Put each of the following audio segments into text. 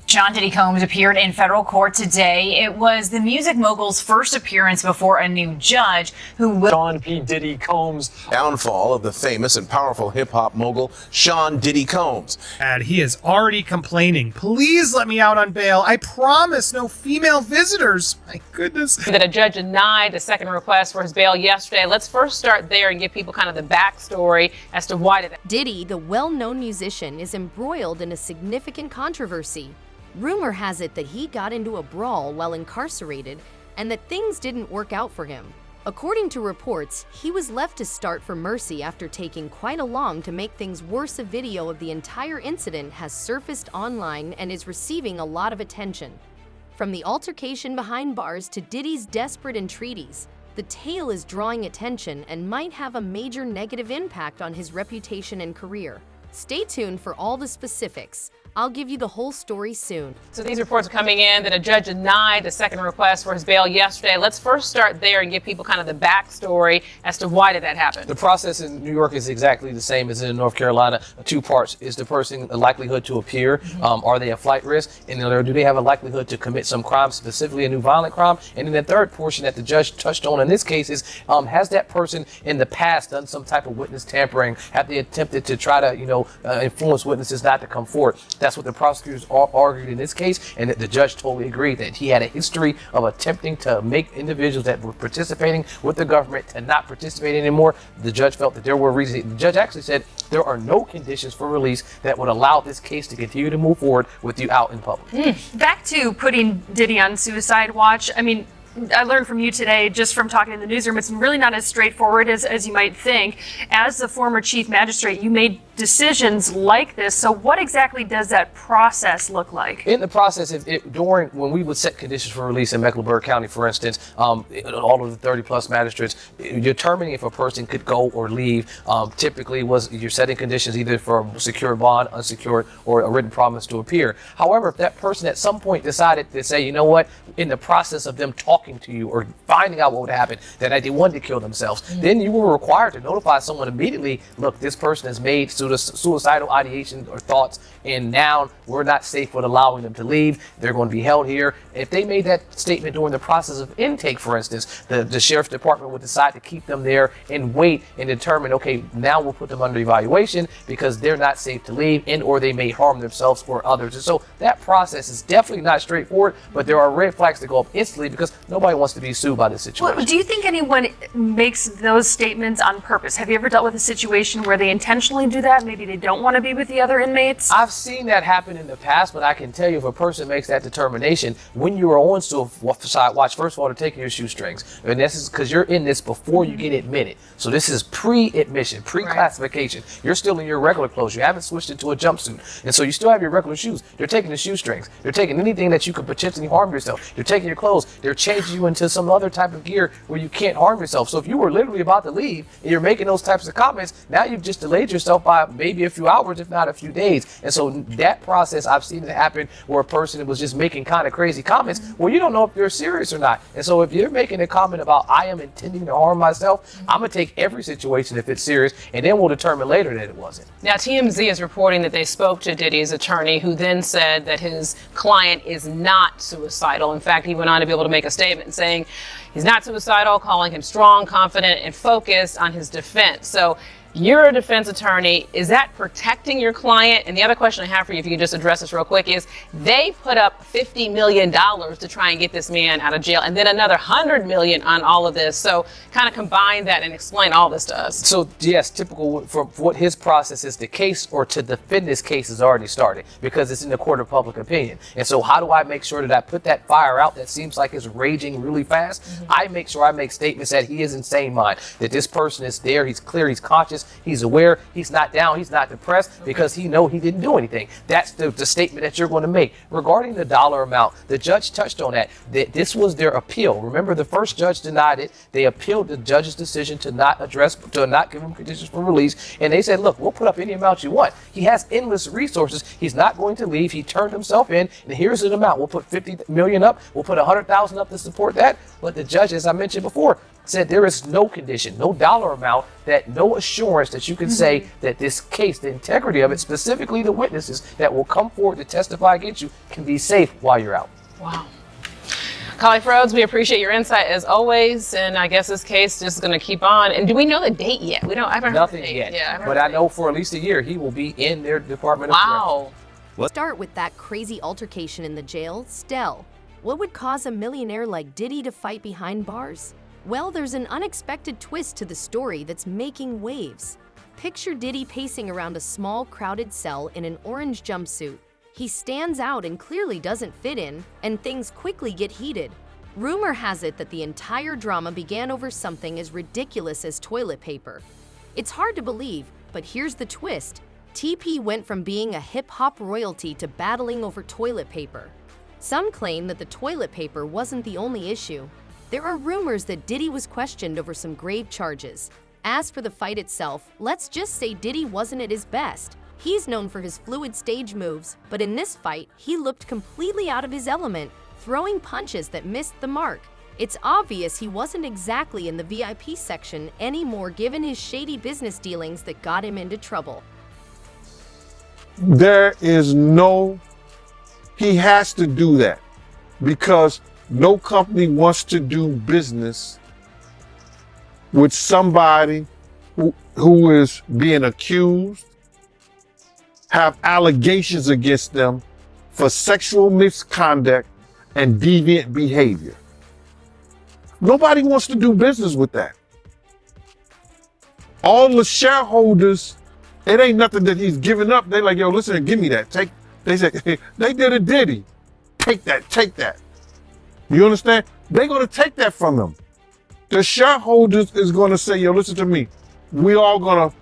Sean Diddy Combs appeared in federal court today. It was the music mogul's first appearance before a new judge who will. Sean P. Diddy Combs. Downfall of the famous and powerful hip-hop mogul Sean Diddy Combs. And he is already complaining. Please let me out on bail. I promise no female visitors. My goodness. That a judge denied the second request for his bail yesterday. Let's first start there and give people kind of the backstory as to why did that. Diddy, the well-known musician, is embroiled in a significant controversy. Rumor has it that he got into a brawl while incarcerated and that things didn't work out for him. According to reports, he was left to start for mercy after taking quite a long to make things worse. A video of the entire incident has surfaced online and is receiving a lot of attention. From the altercation behind bars to Diddy's desperate entreaties, the tale is drawing attention and might have a major negative impact on his reputation and career. Stay tuned for all the specifics. I'll give you the whole story soon. So these reports are coming in that a judge denied the second request for his bail yesterday. Let's first start there and give people kind of the backstory as to why did that happen. The process in New York is exactly the same as in North Carolina. Two parts. Is the person a likelihood to appear? Are they a flight risk? And do they have a likelihood to commit some crime, specifically a new violent crime? And then the third portion that the judge touched on in this case is, has that person in the past done some type of witness tampering? Have they attempted to try to, influence witnesses not to come forward? That's what the prosecutors argued in this case, and the judge totally agreed that he had a history of attempting to make individuals that were participating with the government to not participate anymore. The judge felt that there were reasons. The judge actually said there are no conditions for release that would allow this case to continue to move forward with you out in public. Back to putting Diddy on suicide watch. I mean, I learned from you today, just from talking in the newsroom, it's really not as straightforward as you might think. As the former chief magistrate, you made decisions like this. So what exactly does that process look like? In the process, when we would set conditions for release in Mecklenburg County, for instance, all of the 30 plus magistrates, determining if a person could go or leave, typically you're setting conditions either for secured bond, unsecured, or a written promise to appear. However, if that person at some point decided to say, you know what, in the process of them talking to you or finding out what would happen, that they wanted to kill themselves, then you were required to notify someone immediately, look, this person has made suicidal ideation or thoughts, and now we're not safe with allowing them to leave. They're going to be held here. If they made that statement during the process of intake, for instance, the sheriff's department would decide to keep them there and wait and determine, okay, now we'll put them under evaluation because they're not safe to leave and or they may harm themselves or others. And so that process is definitely not straightforward, but there are red flags that go up instantly because nobody wants to be sued by this situation. Well, do you think anyone makes those statements on purpose? Have you ever dealt with a situation where they intentionally do that? Maybe they don't want to be with the other inmates? I've seen that happen in the past, but I can tell you if a person makes that determination, when you are on suicide watch, first of all, to take your shoestrings. And this is because you're in this before you get admitted. So this is pre-admission, pre-classification. Right. You're still in your regular clothes. You haven't switched into a jumpsuit. And so you still have your regular shoes. They're taking the shoestrings. They're taking anything that you could potentially harm yourself. They're taking your clothes. They're changing you into some other type of gear where you can't harm yourself. So if you were literally about to leave and you're making those types of comments, now you've just delayed yourself by maybe a few hours, if not a few days. And so that process, I've seen it happen where a person was just making kind of crazy comments. Well, you don't know if they're serious or not. And so if you're making a comment about, I am intending to harm myself, I'm going to take every situation if it's serious, and then we'll determine later that it wasn't. Now, TMZ is reporting that they spoke to Diddy's attorney, who then said that his client is not suicidal. In fact, he went on to be able to make a statement saying he's not suicidal, calling him strong, confident, and focused on his defense. So you're a defense attorney. Is that protecting your client? And the other question I have for you, if you could just address this real quick, is they put up $50 million to try and get this man out of jail, and then another $100 million on all of this. So kind of combine that and explain all this to us. So yes, typical for what his process is, the case or to defend this case has already started because it's in the court of public opinion. And so how do I make sure that I put that fire out that seems like it's raging really fast? I make sure I make statements that he is in sane mind, that this person is there, he's clear, he's conscious, he's aware, he's not down, he's not depressed because he know he didn't do anything. That's the statement that you're going to make. Regarding the dollar amount, the judge touched on that this was their appeal. Remember, the first judge denied it. They appealed the judge's decision to not give him conditions for release. And they said, look, we'll put up any amount you want. He has endless resources. He's not going to leave. He turned himself in, and here's an amount. We'll put $50 million up. We'll put $100,000 up to support that. But the judge, as I mentioned before, said there is no condition, no dollar amount, that no assurance that you can say that this case, the integrity of it, specifically the witnesses that will come forward to testify against you, can be safe while you're out. Wow. Collie Rhodes, we appreciate your insight as always, and I guess this case is going to keep on. And do we know the date yet? I haven't heard Nothing the date. yet. Yeah, but I know for at least a year he will be in their Department of Corrections. Wow. Start with that crazy altercation in the jail, Stell. What would cause a millionaire like Diddy to fight behind bars? Well, there's an unexpected twist to the story that's making waves. Picture Diddy pacing around a small, crowded cell in an orange jumpsuit. He stands out and clearly doesn't fit in, and things quickly get heated. Rumor has it that the entire drama began over something as ridiculous as toilet paper. It's hard to believe, but here's the twist. TP went from being a hip-hop royalty to battling over toilet paper. Some claim that the toilet paper wasn't the only issue. There are rumors that Diddy was questioned over some grave charges. As for the fight itself, let's just say Diddy wasn't at his best. He's known for his fluid stage moves, but in this fight, he looked completely out of his element, throwing punches that missed the mark. It's obvious he wasn't exactly in the VIP section anymore given his shady business dealings that got him into trouble. He has to do that because no company wants to do business with somebody who is being accused, have allegations against them for sexual misconduct and deviant behavior. Nobody wants to do business with that. All the shareholders, it ain't nothing that he's giving up. They like, yo, listen, give me that. They said, hey, they did a Diddy. Take that. You understand? They're gonna take that from him. The shareholders is gonna say, yo, listen to me. We all gonna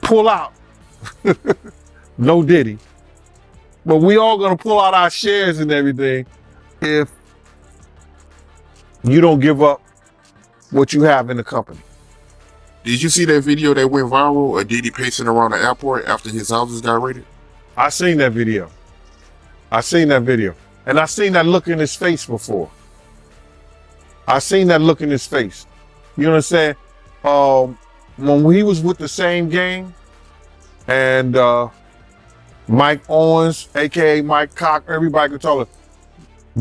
pull out. No Diddy. But we all gonna pull out our shares and everything if you don't give up what you have in the company. Did you see that video that went viral of Diddy pacing around the airport after his houses got raided? I seen that video. And I seen that look in his face before. You know what I'm saying? When he was with the same gang and Mike Owens, aka Mike Cock, everybody could tell her,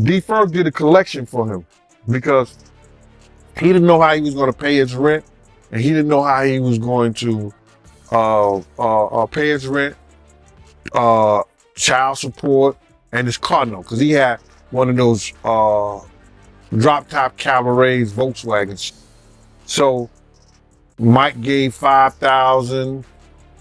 D-Ferg did a collection for him because he didn't know how he was going to pay his rent, and he didn't know how he was going to pay his rent, child support, and his car note, because he had one of those drop-top cabarets, Volkswagens. So Mike gave $5,000.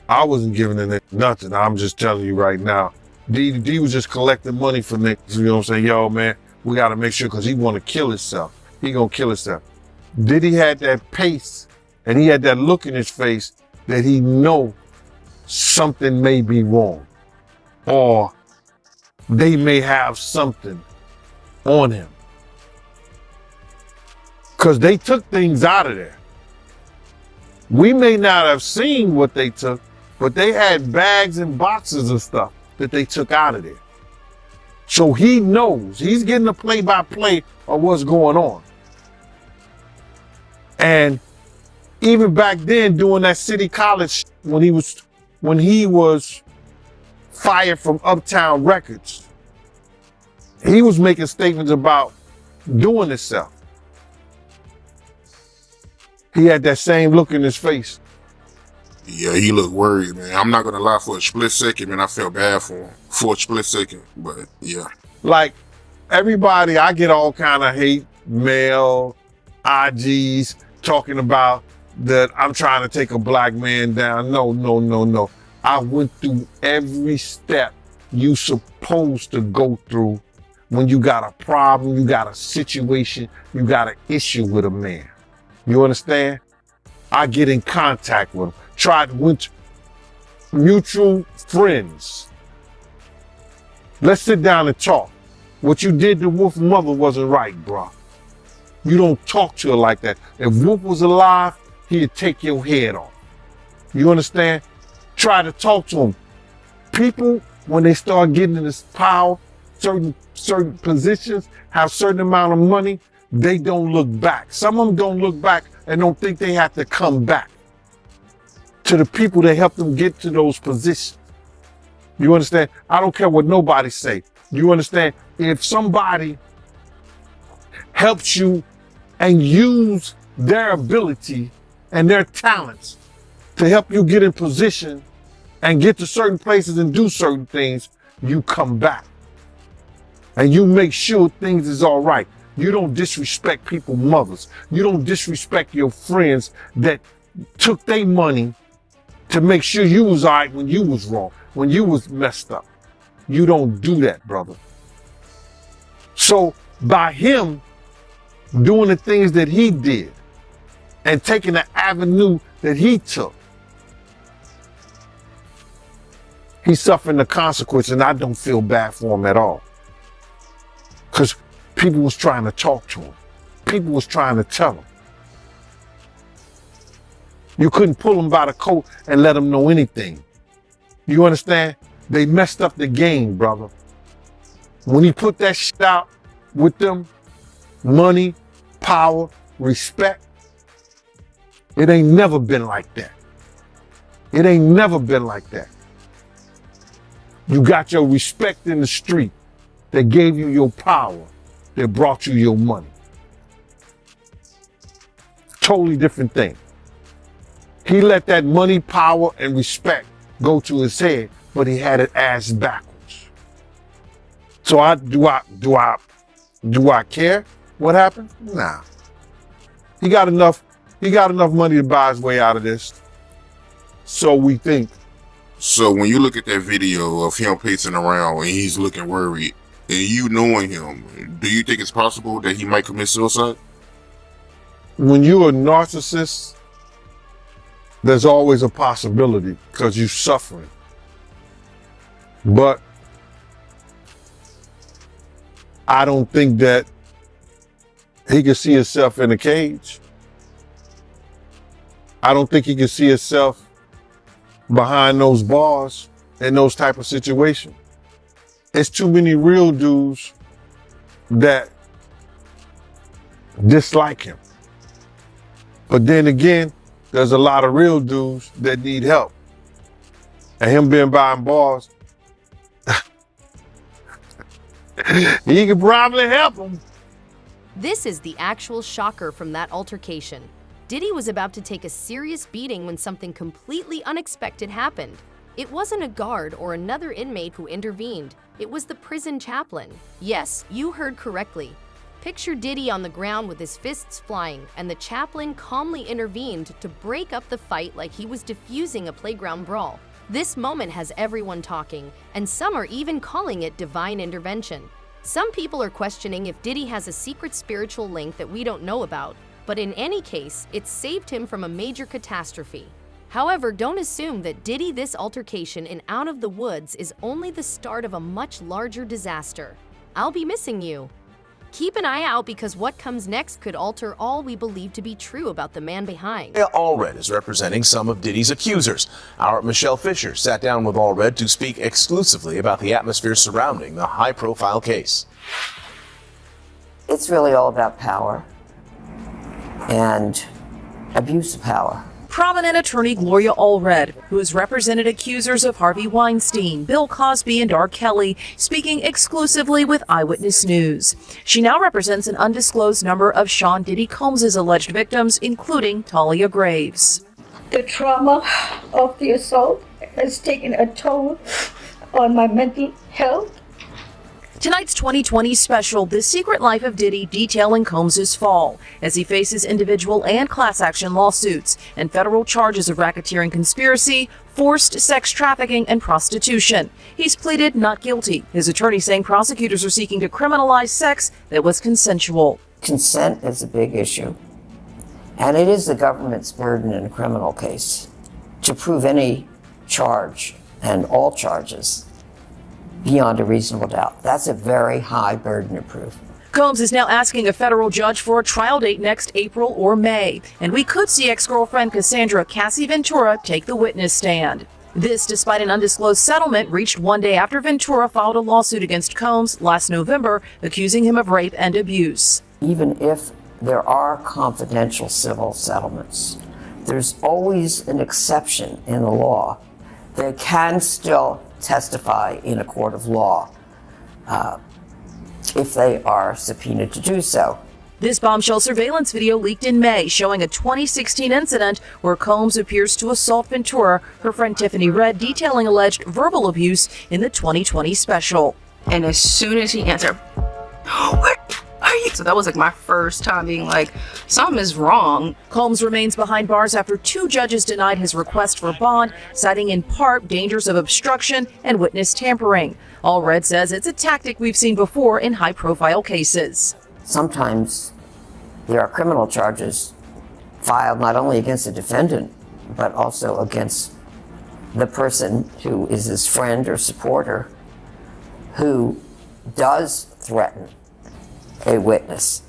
I wasn't giving him nothing. I'm just telling you right now. D was just collecting money for niggas. You know what I'm saying? Yo, man, we got to make sure, because he want to kill himself. He going to kill himself. Diddy had that pace, and he had that look in his face that he know something may be wrong, or they may have something on him. Because they took things out of there. We may not have seen what they took, but they had bags and boxes of stuff that they took out of there. So he knows, he's getting a play-by-play of what's going on. And even back then, doing that City College, when he was fired from Uptown Records, he was making statements about doing himself. He had that same look in his face. Yeah, he looked worried, man. I'm not gonna lie, for a split second, man, I felt bad for him. For a split second, but yeah. Like, everybody, I get all kind of hate mail, IGs, talking about that I'm trying to take a black man down. No. I went through every step you supposed to go through when you got a problem, you got a situation, you got an issue with a man. You understand? I get in contact with him. Went mutual friends. Let's sit down and talk. What you did to Wolf's mother wasn't right, bro. You don't talk to her like that. If Wolf was alive, he'd take your head off. You understand? Try to talk to him. People, when they start getting in this power, certain positions, have certain amount of money, they don't look back. Some of them don't look back and don't think they have to come back to the people that helped them get to those positions. You understand? I don't care what nobody say. You understand? If somebody helps you and use their ability and their talents to help you get in position and get to certain places and do certain things, you come back. And you make sure things is all right. You don't disrespect people's mothers. You don't disrespect your friends that took their money to make sure you was all right when you was wrong, when you was messed up. You don't do that, brother. So by him doing the things that he did and taking the avenue that he took, he's suffering the consequence, and I don't feel bad for him at all. Because people was trying to talk to him. People was trying to tell him. You couldn't pull him by the coat and let him know anything. You understand? They messed up the game, brother. When he put that shit out with them, money, power, respect, it ain't never been like that. It ain't never been like that. You got your respect in the street that gave you your power, that brought you your money. Totally different thing. He let that money, power, and respect go to his head, but he had it ass backwards. So do I care what happened? Nah. He got enough money to buy his way out of this. So we think. So when you look at that video of him pacing around and he's looking worried, and you knowing him, do you think it's possible that he might commit suicide? When you're a narcissist, there's always a possibility because you're suffering. But I don't think that he can see himself in a cage. I don't think he can see himself behind those bars in those type of situations. It's too many real dudes that dislike him. But then again, there's a lot of real dudes that need help. And him being behind bars, he could probably help them. This is the actual shocker from that altercation. Diddy was about to take a serious beating when something completely unexpected happened. It wasn't a guard or another inmate who intervened. It was the prison chaplain. Yes, you heard correctly. Picture Diddy on the ground with his fists flying, and the chaplain calmly intervened to break up the fight like he was diffusing a playground brawl. This moment has everyone talking, and some are even calling it divine intervention. Some people are questioning if Diddy has a secret spiritual link that we don't know about, but in any case, it saved him from a major catastrophe. However, don't assume that Diddy this altercation in Out of the Woods is only the start of a much larger disaster. I'll be missing you. Keep an eye out because what comes next could alter all we believe to be true about the man behind. Allred is representing some of Diddy's accusers. Our Michelle Fisher sat down with Allred to speak exclusively about the atmosphere surrounding the high-profile case. It's really all about power and abuse of power. Prominent attorney Gloria Allred, who has represented accusers of Harvey Weinstein, Bill Cosby, and R. Kelly, speaking exclusively with Eyewitness News. She now represents an undisclosed number of Sean Diddy Combs' alleged victims, including Talia Graves. The trauma of the assault has taken a toll on my mental health. Tonight's 2020 special, The Secret Life of Diddy, detailing Combs' fall as he faces individual and class action lawsuits and federal charges of racketeering conspiracy, forced sex trafficking, and prostitution. He's pleaded not guilty, his attorney saying prosecutors are seeking to criminalize sex that was consensual. Consent is a big issue, and it is the government's burden in a criminal case to prove any charge and all charges beyond a reasonable doubt. That's a very high burden of proof. Combs is now asking a federal judge for a trial date next April or May, and we could see ex-girlfriend Cassandra Cassie Ventura take the witness stand. This despite an undisclosed settlement reached one day after Ventura filed a lawsuit against Combs last November, accusing him of rape and abuse. even if there are confidential civil settlements, there's always an exception in the law. They can still testify in a court of law if they are subpoenaed to do so. This bombshell surveillance video leaked in May showing a 2016 incident where Combs appears to assault Ventura, her friend Tiffany read detailing alleged verbal abuse in the 2020 special. And as soon as he answered, "What are you?" So that was like my first time being like, something is wrong. Combs remains behind bars after 2 judges denied his request for bond, citing in part dangers of obstruction and witness tampering. Allred says it's a tactic we've seen before in high-profile cases. Sometimes there are criminal charges filed not only against the defendant, but also against the person who is his friend or supporter who does threaten a witness.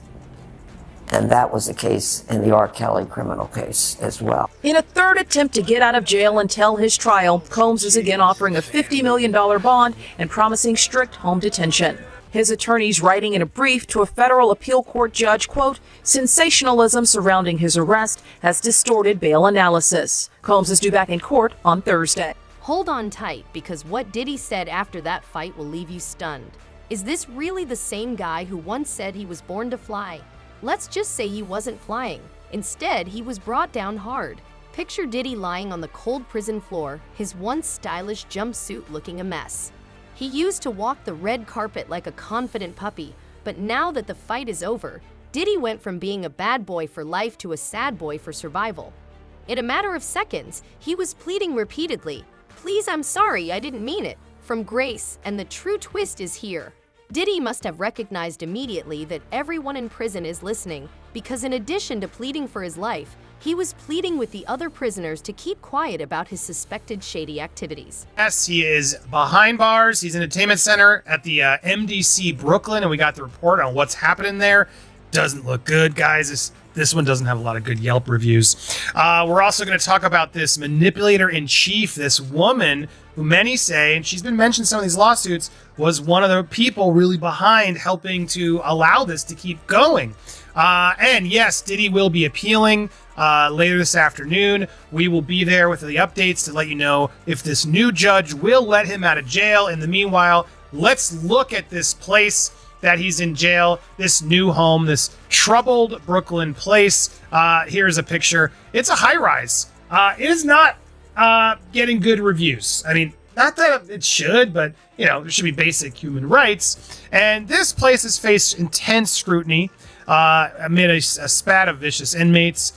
And that was the case in the R. Kelly criminal case as well. In a third attempt to get out of jail and tell his trial, Combs is again offering a $50 million bond and promising strict home detention. His attorneys writing in a brief to a federal appeal court judge, quote, sensationalism surrounding his arrest has distorted bail analysis. Combs is due back in court on Thursday. Hold on tight, because what Diddy said after that fight will leave you stunned. Is this really the same guy who once said he was born to fly? Let's just say he wasn't flying. Instead, he was brought down hard. Picture Diddy lying on the cold prison floor, his once stylish jumpsuit looking a mess. He used to walk the red carpet like a confident puppy, but now that the fight is over, Diddy went from being a bad boy for life to a sad boy for survival. In a matter of seconds, he was pleading repeatedly, "Please, I'm sorry, I didn't mean it," from grace, and the true twist is here. Diddy must have recognized immediately that everyone in prison is listening, because in addition to pleading for his life, he was pleading with the other prisoners to keep quiet about his suspected shady activities. Yes, he is behind bars. He's in a entertainment center at the MDC Brooklyn, and we got the report on what's happening there. Doesn't look good, guys. This one doesn't have a lot of good Yelp reviews. We're also going to talk about this manipulator-in-chief, this woman who many say, and she's been mentioned in some of these lawsuits, was one of the people really behind helping to allow this to keep going. And yes, Diddy will be appealing later this afternoon. We will be there with the updates to let you know if this new judge will let him out of jail. In the meanwhile, let's look at this place that he's in jail, this new home, this troubled Brooklyn place. Here's a picture. It's a high-rise. It is not getting good reviews. I mean, not that it should, but, you know, there should be basic human rights. And this place has faced intense scrutiny amid a spat of vicious inmates,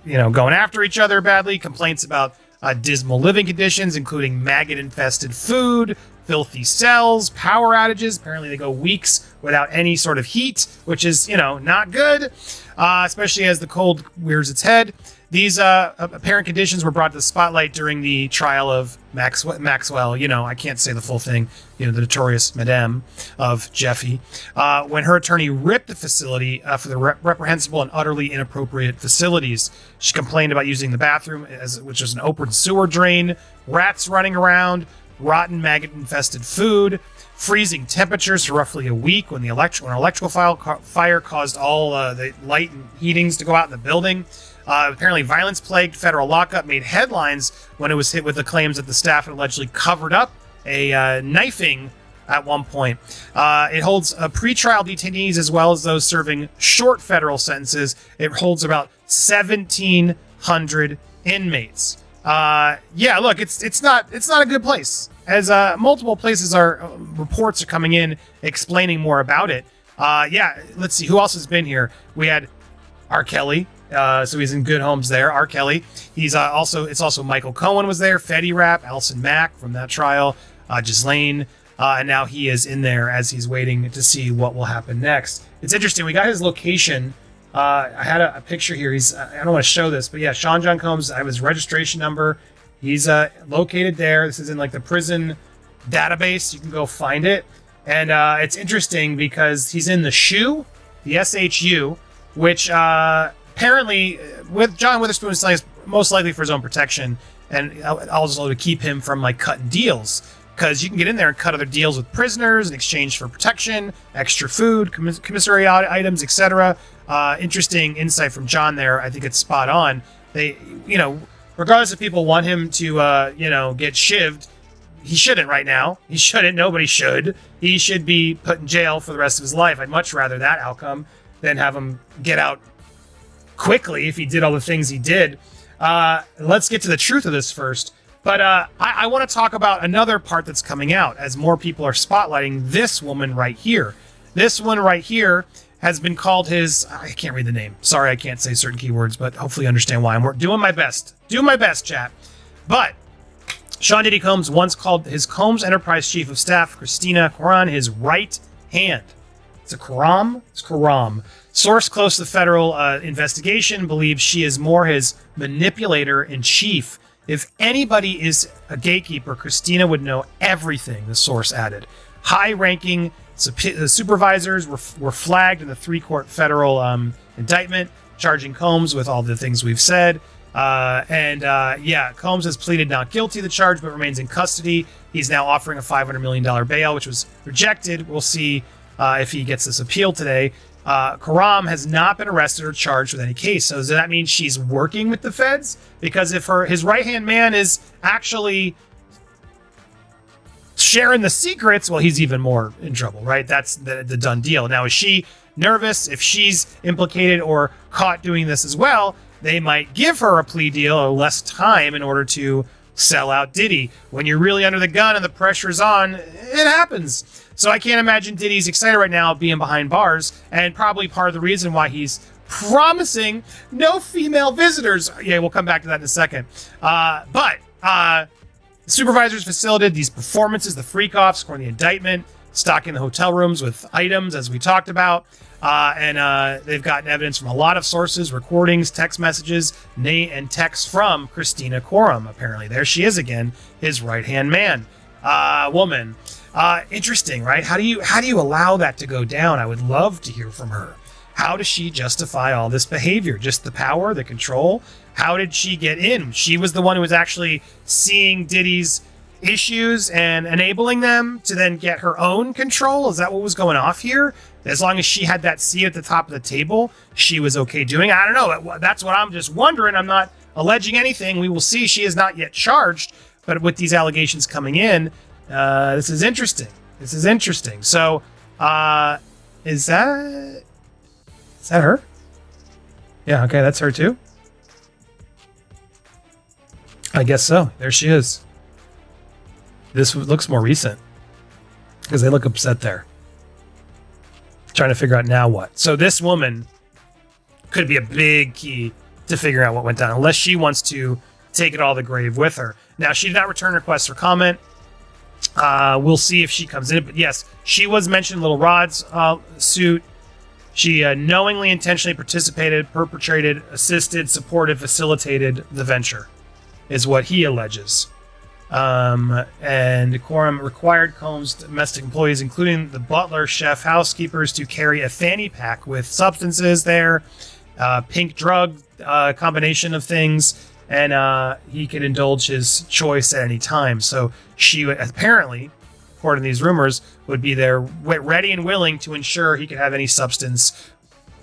you know, going after each other badly, complaints about dismal living conditions, including maggot-infested food, filthy cells, power outages. Apparently they go weeks without any sort of heat, which is, you know, not good, especially as the cold rears its head. These apparent conditions were brought to the spotlight during the trial of Maxwell, you know, I can't say the full thing, you know, the notorious Madame of Jeffy, when her attorney ripped the facility for the reprehensible and utterly inappropriate facilities. She complained about using the bathroom, which was an open sewer drain, rats running around, rotten maggot-infested food, freezing temperatures for roughly a week when an electrical fire caused all the light and heatings to go out in the building. Apparently, violence-plagued federal lockup made headlines when it was hit with the claims that the staff had allegedly covered up a knifing at one point. It holds pretrial detainees as well as those serving short federal sentences. It holds about 1,700 inmates. Yeah, look, it's not a good place. As multiple places reports are coming in explaining more about it. Yeah, let's see who else has been here. We had R. Kelly. So he's in good homes there. R. Kelly. He's it's also Michael Cohen was there. Fetty Rap, Alison Mack from that trial, Ghislaine, and now he is in there as he's waiting to see what will happen next. It's interesting. We got his location. I had a picture here. I don't want to show this, but yeah, Sean John Combs. I have his registration number. He's located there. This is in like the prison database. You can go find it, and it's interesting because he's in the SHU, the SHU, which. Apparently, with John Witherspoon is most likely for his own protection, and also to keep him from like cutting deals. because you can get in there and cut other deals with prisoners in exchange for protection, extra food, commissary items, etc. Interesting insight from John there. I think it's spot on. They, regardless if people want him to, get shivved, he shouldn't right now. He shouldn't. Nobody should. He should be put in jail for the rest of his life. I'd much rather that outcome than have him get out quickly if he did all the things he did. Let's get to the truth of this first. But I want to talk about another part that's coming out as more people are spotlighting this woman right here. This one right here has been called I can't read the name. Sorry, I can't say certain keywords, but hopefully you understand why. I'm doing my best. Doing my best, chat. But Sean Diddy Combs once called his Combs Enterprise Chief of Staff, Christina Koran, his right hand. It's a Karam? It's Karam. Source close to the federal investigation believes she is more his manipulator in chief. If anybody is a gatekeeper, Christina would know everything, the source added. High-ranking supervisors were flagged in the 3-court federal indictment, charging Combs with all the things we've said. Combs has pleaded not guilty to the charge, but remains in custody. He's now offering a $500 million bail, which was rejected. We'll see if he gets this appeal today. Karam has not been arrested or charged with any case. So does that mean she's working with the feds? Because if his right-hand man is actually sharing the secrets, well, he's even more in trouble, right? That's the done deal. Now, is she nervous? If she's implicated or caught doing this as well, they might give her a plea deal or less time in order to sell out Diddy. When you're really under the gun and the pressure's on, it happens. So I can't imagine Diddy's excited right now being behind bars, and probably part of the reason why he's promising no female visitors. Yeah, we'll come back to that in a second. The supervisors facilitated these performances, the freak-offs, according to the indictment, stocking the hotel rooms with items, as we talked about. They've gotten evidence from a lot of sources, recordings, text messages, and texts from Christina Koram, apparently. There she is again, his right-hand man, woman. Interesting, right? How do you allow that to go down? I would love to hear from her. How does she justify all this behavior? Just the power, the control? How did she get in? She was the one who was actually seeing Diddy's issues and enabling them to then get her own control. Is that what was going off here? As long as she had that seat at the top of the table, she was okay doing. I don't know. That's what I'm just wondering. I'm not alleging anything. We will see. She is not yet charged, but with these allegations coming in, this is interesting. So, is that her? Yeah. Okay. That's her too. I guess so. There she is. This looks more recent because they look upset there. Trying to figure out now what. So this woman could be a big key to figuring out what went down, unless she wants to take it all to the grave with her. Now, she did not return requests for comment. We'll see if she comes in. But yes, she was mentioned in Little Rod's suit. She knowingly, intentionally participated, perpetrated, assisted, supported, facilitated the venture, is what he alleges. And Quorum required Combs' domestic employees, including the butler, chef, housekeepers, to carry a fanny pack with substances there, pink drug combination of things, and he could indulge his choice at any time. So she would, apparently, according to these rumors, would be there ready and willing to ensure he could have any substance,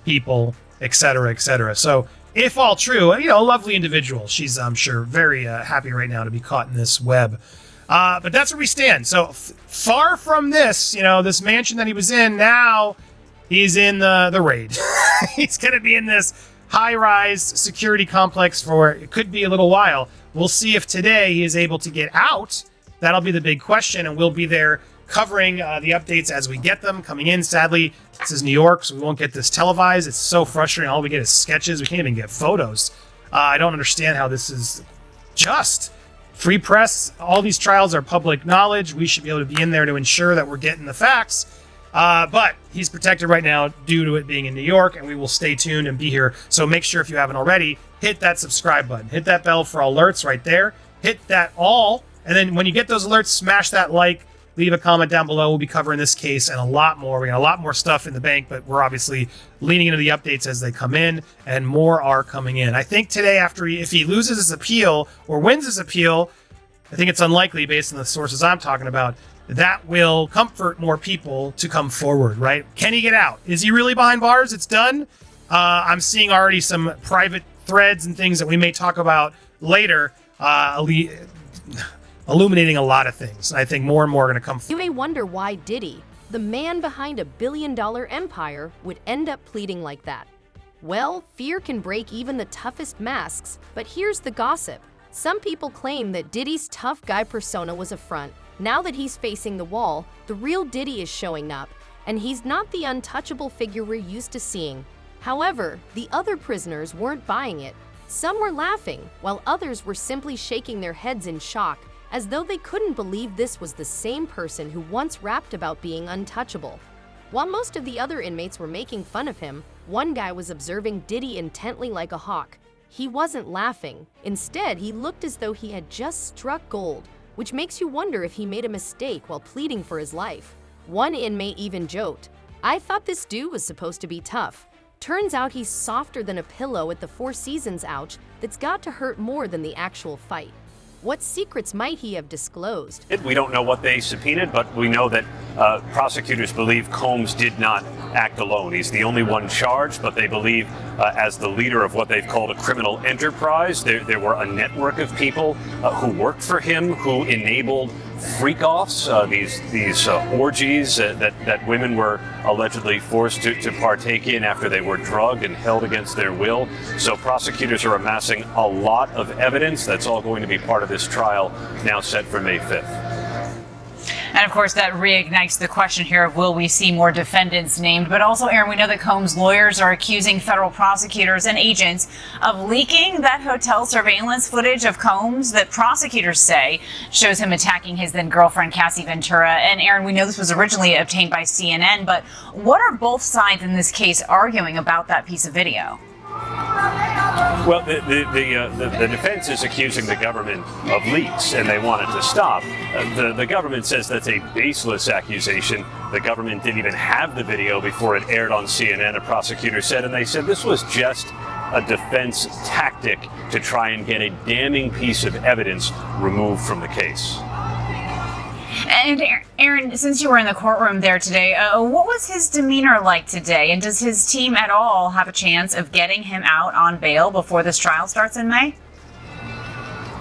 people, etc., etc. So if all true, a lovely individual. She's, I'm sure, very happy right now to be caught in this web. But that's where we stand. So far from this, this mansion that he was in, now he's in the raid. He's going to be in this high-rise security complex for, it could be a little while. We'll see if today he is able to get out. That'll be the big question, and we'll be there covering the updates as we get them coming in. Sadly, this is New York, so we won't get this televised. It's so frustrating. All we get is sketches. We can't even get photos. I don't understand how this is just. Free press, all these trials are public knowledge. We should be able to be in there to ensure that we're getting the facts. But he's protected right now due to it being in New York, and we will stay tuned and be here. So make sure, if you haven't already, hit that subscribe button. Hit that bell for alerts right there. Hit that all. And then when you get those alerts, smash that like. Leave a comment down below. We'll be covering this case and a lot more. We got a lot more stuff in the bank, but we're obviously leaning into the updates as they come in, and more are coming in. I think today, if he loses his appeal or wins his appeal, I think it's unlikely, based on the sources I'm talking about, that will comfort more people to come forward, right? Can he get out? Is he really behind bars? It's done. I'm seeing already some private threads and things that we may talk about later, illuminating a lot of things. I think more and more are going to come forward. You may wonder why Diddy, the man behind a billion-dollar empire, would end up pleading like that. Well, fear can break even the toughest masks, but here's the gossip. Some people claim that Diddy's tough guy persona was a front. Now that he's facing the wall, the real Diddy is showing up, and he's not the untouchable figure we're used to seeing. However, the other prisoners weren't buying it. Some were laughing, while others were simply shaking their heads in shock, as though they couldn't believe this was the same person who once rapped about being untouchable. While most of the other inmates were making fun of him, one guy was observing Diddy intently like a hawk. He wasn't laughing. Instead, he looked as though he had just struck gold, which makes you wonder if he made a mistake while pleading for his life. One inmate even joked, "I thought this dude was supposed to be tough. Turns out he's softer than a pillow at the Four Seasons ouch that's got to hurt more than the actual fight." What secrets might he have disclosed? We don't know what they subpoenaed, but we know that prosecutors believe Combs did not act alone. He's the only one charged, but they believe as the leader of what they've called a criminal enterprise, there were a network of people who worked for him, who enabled freak-offs, these orgies that women were allegedly forced to partake in after they were drugged and held against their will. So prosecutors are amassing a lot of evidence. That's all going to be part of this trial now set for May 5th. And of course, that reignites the question here of will we see more defendants named? But also, Aaron, we know that Combs' lawyers are accusing federal prosecutors and agents of leaking that hotel surveillance footage of Combs that prosecutors say shows him attacking his then girlfriend, Cassie Ventura. And Aaron, we know this was originally obtained by CNN, but what are both sides in this case arguing about that piece of video? Well, the defense is accusing the government of leaks, and they want it to stop. The government says that's a baseless accusation. The government didn't even have the video before it aired on CNN, a prosecutor said, and they said this was just a defense tactic to try and get a damning piece of evidence removed from the case. And Aaron, since you were in the courtroom there today, what was his demeanor like today? And does his team at all have a chance of getting him out on bail before this trial starts in May?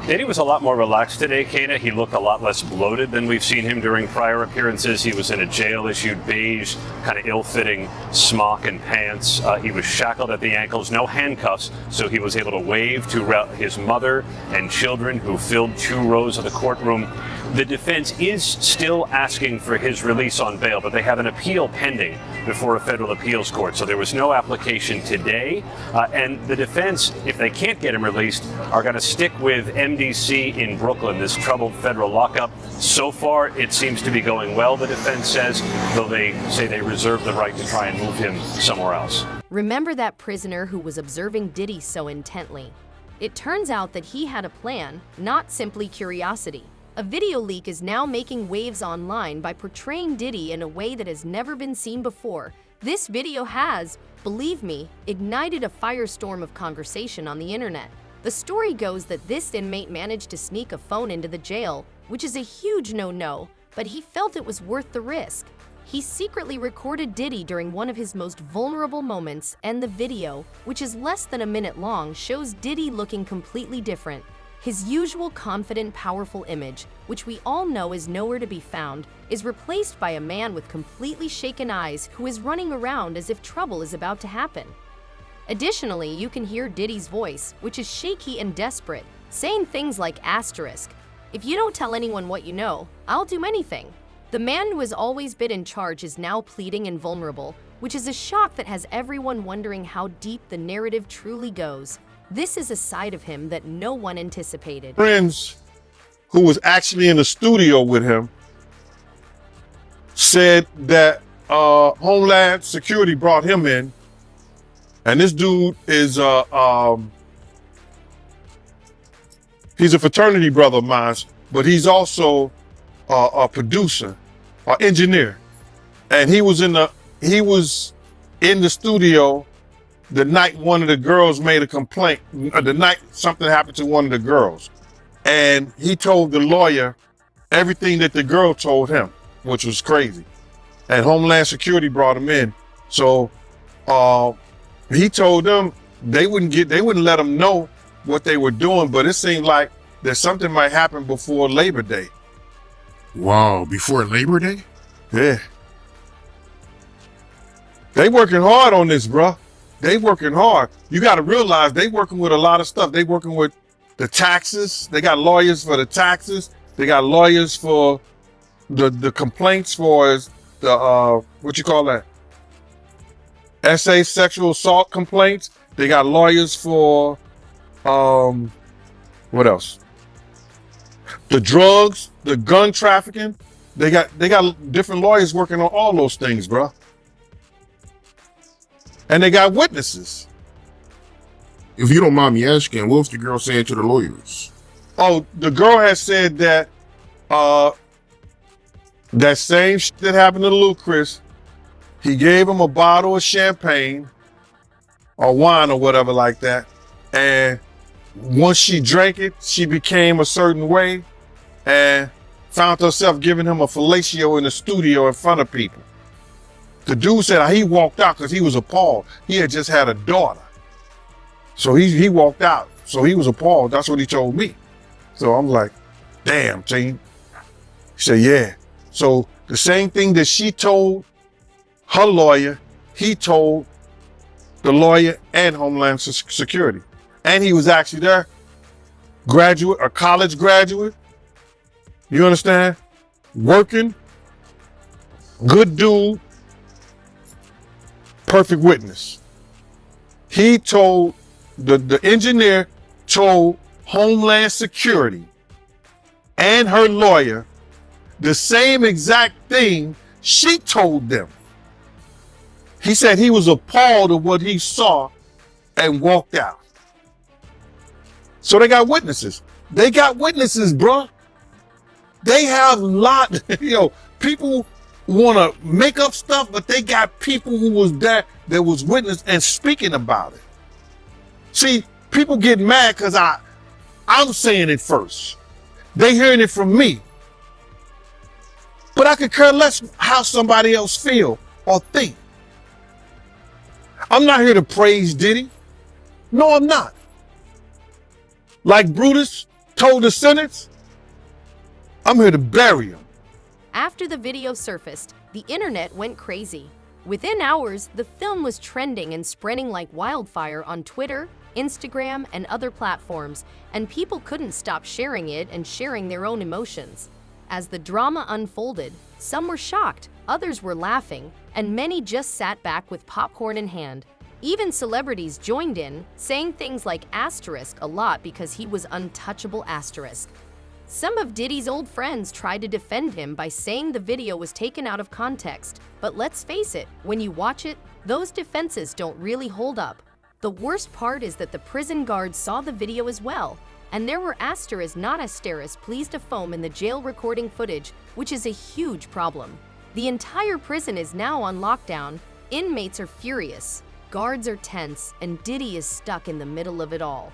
Diddy was a lot more relaxed today, Kata. He looked a lot less bloated than we've seen him during prior appearances. He was in a jail-issued beige, kind of ill-fitting smock and pants. He was shackled at the ankles, no handcuffs, so he was able to wave to his mother and children who filled 2 rows of the courtroom. The defense is still asking for his release on bail, but they have an appeal pending before a federal appeals court. So there was no application today. And the defense, if they can't get him released, are going to stick with MDC in Brooklyn, this troubled federal lockup. So far, it seems to be going well, the defense says, though they say they reserve the right to try and move him somewhere else. Remember that prisoner who was observing Diddy so intently? It turns out that he had a plan, not simply curiosity. A video leak is now making waves online by portraying Diddy in a way that has never been seen before. This video has, believe me, ignited a firestorm of conversation on the internet. The story goes that this inmate managed to sneak a phone into the jail, which is a huge no-no, but he felt it was worth the risk. He secretly recorded Diddy during one of his most vulnerable moments, and the video, which is less than a minute long, shows Diddy looking completely different. His usual confident, powerful image, which we all know is nowhere to be found, is replaced by a man with completely shaken eyes who is running around as if trouble is about to happen. Additionally, you can hear Diddy's voice, which is shaky and desperate, saying things like asterisk, "If you don't tell anyone what you know, I'll do anything." The man who has always been in charge is now pleading and vulnerable, which is a shock that has everyone wondering how deep the narrative truly goes. This is a side of him that no one anticipated. Friends who was actually in the studio with him said that Homeland Security brought him in, and this dude is he's a fraternity brother of mine, but he's also a producer, an engineer, and he was in the studio the night one of the girls made a complaint, the night something happened to one of the girls. And he told the lawyer everything that the girl told him, which was crazy. And Homeland Security brought him in. So he told them they wouldn't let him know what they were doing, but it seemed like that something might happen before Labor Day. Wow, before Labor Day? Yeah. They working hard on this, bro. They working hard. You got to realize they working with a lot of stuff. They working with the taxes. They got lawyers for the taxes. They got lawyers for the complaints for the what you call that? SA sexual assault complaints. They got lawyers for what else? The drugs, the gun trafficking. They got different lawyers working on all those things, bro. And they got witnesses. If you don't mind me asking, what was the girl saying to the lawyers? Oh, the girl has said that that same shit that happened to Lou Chris, he gave him a bottle of champagne or wine or whatever like that. And once she drank it, she became a certain way and found herself giving him a fellatio in the studio in front of people. The dude said he walked out because he was appalled. He had just had a daughter. So he walked out. So he was appalled. That's what he told me. So I'm like, damn, team. He said, yeah. So the same thing that she told her lawyer, he told the lawyer and Homeland Security. And he was actually there, graduate, a college graduate. You understand? Working, good dude, perfect witness. He told, the engineer told Homeland Security and her lawyer the same exact thing she told them. He said he was appalled at what he saw and walked out. So they got witnesses. They got witnesses, bro. They have a lot, people want to make up stuff, but they got people who was there that was witness and speaking about it. See, people get mad because I'm saying it first. They hearing it from me. But I could care less how somebody else feel or think. I'm not here to praise Diddy. No, I'm not. Like Brutus told the sentence, I'm here to bury him. After the video surfaced, the internet went crazy. Within hours, the film was trending and spreading like wildfire on Twitter, Instagram, and other platforms, and people couldn't stop sharing it and sharing their own emotions. As the drama unfolded, some were shocked, others were laughing, and many just sat back with popcorn in hand. Even celebrities joined in, saying things like asterisk a lot because he was untouchable asterisk. Some of Diddy's old friends tried to defend him by saying the video was taken out of context. But let's face it, when you watch it, those defenses don't really hold up. The worst part is that the prison guards saw the video as well, and there were asterisk not asterisk pleased to foam in the jail recording footage, which is a huge problem. The entire prison is now on lockdown, inmates are furious, guards are tense, and Diddy is stuck in the middle of it all.